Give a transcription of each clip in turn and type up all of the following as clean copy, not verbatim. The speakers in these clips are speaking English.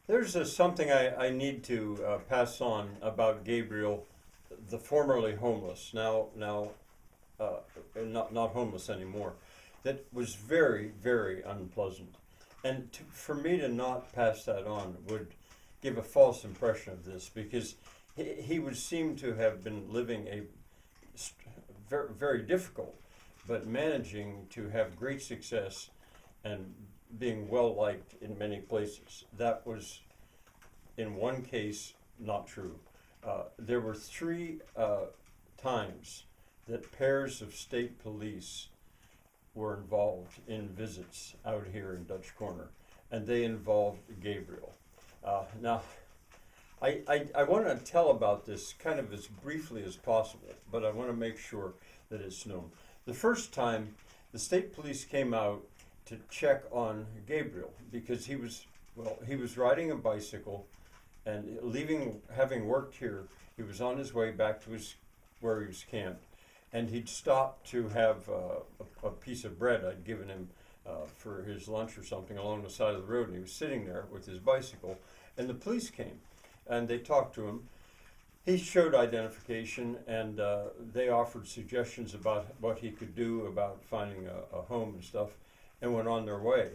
There's something I need to pass on about Gabriel, the formerly homeless, now uh, not homeless anymore, that was very, very unpleasant. And for me to not pass that on would give a false impression of this because he would seem to have been living a very, very difficult, but managing to have great success and being well liked in many places. That was, in one case, not true. There were three times that pairs of state police were involved in visits out here in Dutch Corner, and they involved Gabriel. Now, I want to tell about this kind of as briefly as possible, but I want to make sure that it's known. The first time, the state police came out to check on Gabriel because he was riding a bicycle and leaving, having worked here, he was on his way back to where he was camped, and he'd stopped to have a piece of bread I'd given him for his lunch or something along the side of the road, and he was sitting there with his bicycle, and the police came, and they talked to him. He showed identification, and they offered suggestions about what he could do about finding a home and stuff, and went on their way.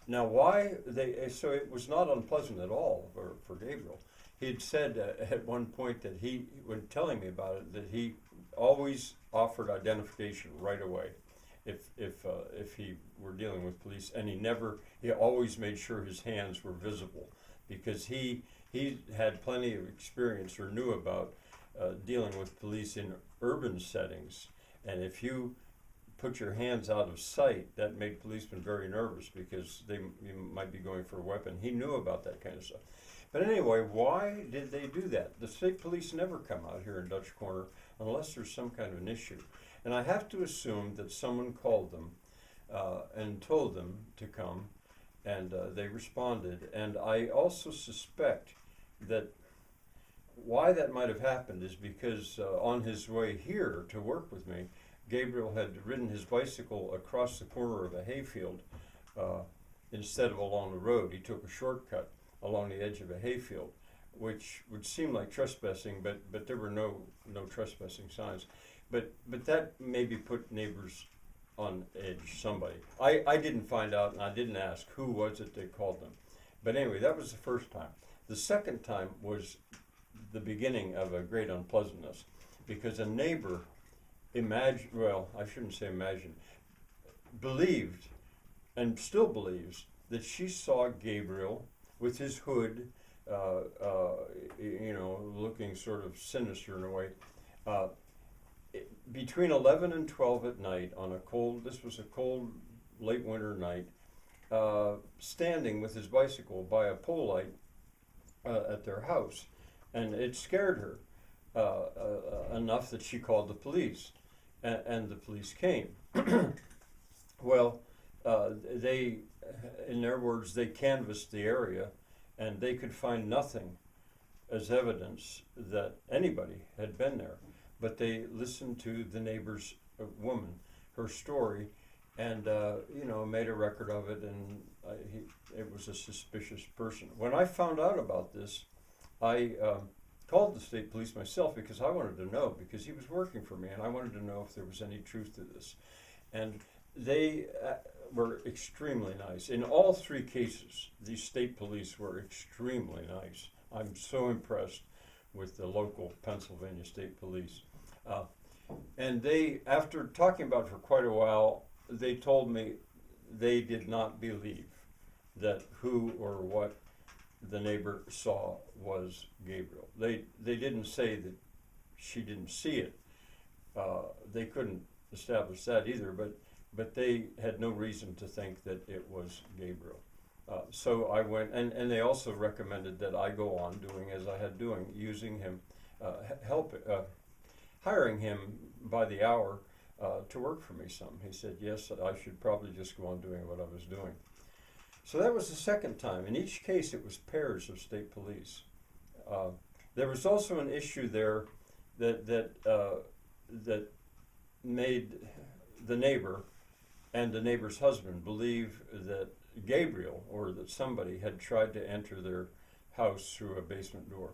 Now, why they, so it was not unpleasant at all for Gabriel. He'd said at one point that when telling me about it, that he always offered identification right away if he were dealing with police, and he always made sure his hands were visible because he had plenty of experience or knew about dealing with police in urban settings, and if you put your hands out of sight, that made policemen very nervous because you might be going for a weapon. He knew about that kind of stuff. But anyway, why did they do that? The state police never come out here in Dutch Corner unless there's some kind of an issue. And I have to assume that someone called them and told them to come, and they responded. And I also suspect that why that might have happened is because on his way here to work with me, Gabriel had ridden his bicycle across the corner of a hayfield instead of along the road. He took a shortcut along the edge of a hayfield, which would seem like trespassing, but there were no trespassing signs. But that maybe put neighbors on edge, somebody. I didn't find out, and I didn't ask who was it they called them. But anyway, that was the first time. The second time was the beginning of a great unpleasantness because a neighbor I shouldn't say imagined, believed and still believes that she saw Gabriel with his hood, looking sort of sinister in a way, uh, between 11 and 12 at night on this was a cold late winter night, standing with his bicycle by a pole light at their house. And it scared her enough that she called the police. And the police came. Well, they, in their words, they canvassed the area and they could find nothing as evidence that anybody had been there. But they listened to the neighbor's woman, her story, and made a record of it. And it was a suspicious person. When I found out about this, I called the state police myself because I wanted to know, because he was working for me, and I wanted to know if there was any truth to this. And they were extremely nice. In all three cases, these state police were extremely nice. I'm so impressed with the local Pennsylvania State Police. And they, after talking about it for quite a while, they told me they did not believe that who or what the neighbor saw was Gabriel. They didn't say that she didn't see it. They couldn't establish that either, but they had no reason to think that it was Gabriel. So I went, and they also recommended that I go on doing as I had doing, using him, hiring him by the hour to work for me some. He said, yes, I should probably just go on doing what I was doing. So that was the second time. In each case, it was pairs of state police. There was also an issue there that made the neighbor and the neighbor's husband believe that Gabriel or that somebody had tried to enter their house through a basement door.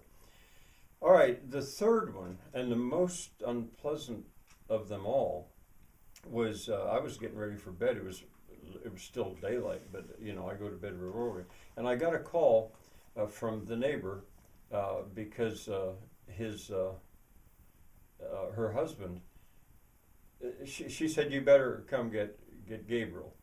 All right, the third one, and the most unpleasant of them all, was I was getting ready for bed. It was still daylight, but I go to bed real early, and I got a call from the neighbor because her husband. She said, "You better come get Gabriel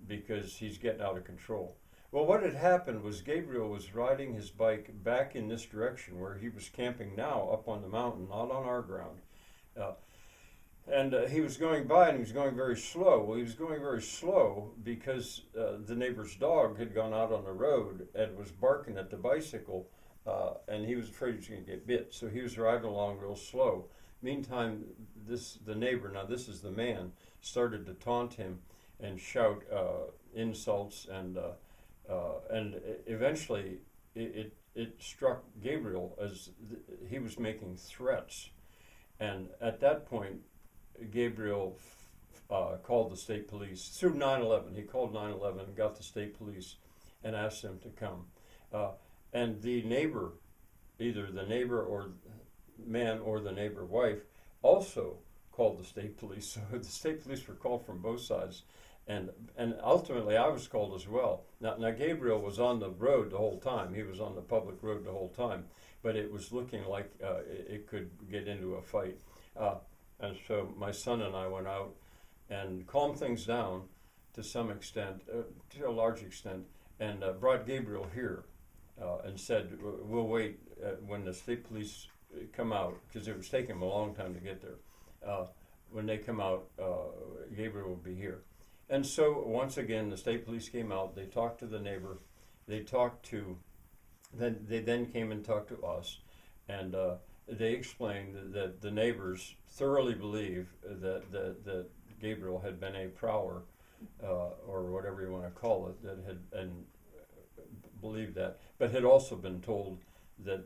because he's getting out of control." Well, what had happened was Gabriel was riding his bike back in this direction where he was camping now up on the mountain, not on our ground. And he was going by and he was going very slow. Well, he was going very slow because the neighbor's dog had gone out on the road and was barking at the bicycle, and he was afraid he was going to get bit. So he was riding along real slow. Meantime, the neighbor, now this is the man, started to taunt him and shout insults, and eventually it struck Gabriel as he was making threats. And at that point, Gabriel called the state police through 911. He called 911 and got the state police and asked them to come. And the neighbor, either the neighbor or man or the neighbor wife, also called the state police. So the state police were called from both sides. And ultimately, I was called as well. Now, Gabriel was on the road the whole time. He was on the public road the whole time. But it was looking like it could get into a fight. And so my son and I went out and calmed things down to some extent, to a large extent, and brought Gabriel here and said, we'll wait when the state police come out, because it was taking them a long time to get there. When they come out, Gabriel will be here. And so once again, the state police came out. They talked to the neighbor. They then came and talked to us, and they explained that the neighbors thoroughly believe that Gabriel had been a prowler, or whatever you want to call it, that had and believed that, but had also been told that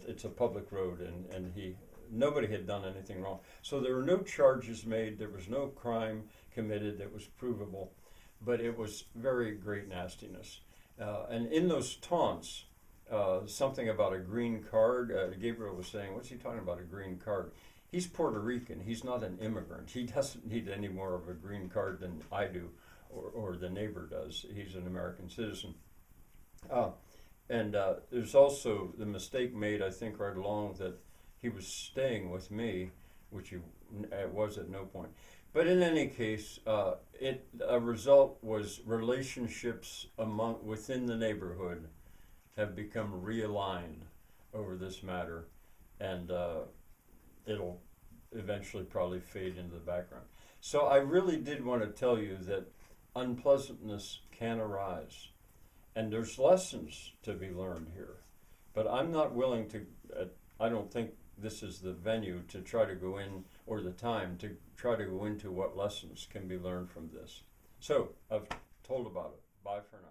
it's a public road, and nobody had done anything wrong. So there were no charges made. There was no crime committed that was provable, but it was very great nastiness. And in those taunts, something about a green card. Gabriel was saying, "What's he talking about, a green card?" He's Puerto Rican. He's not an immigrant. He doesn't need any more of a green card than I do, or the neighbor does. He's an American citizen. And there's also the mistake made, I think, right along, that he was staying with me, which he was at no point. But in any case, a result was relationships within the neighborhood have become realigned over this matter, and it'll eventually probably fade into the background. So I really did want to tell you that unpleasantness can arise, and there's lessons to be learned here. But I'm not willing to, I don't think this is the venue to try to go in, or the time to try to go into what lessons can be learned from this. So I've told about it. Bye for now.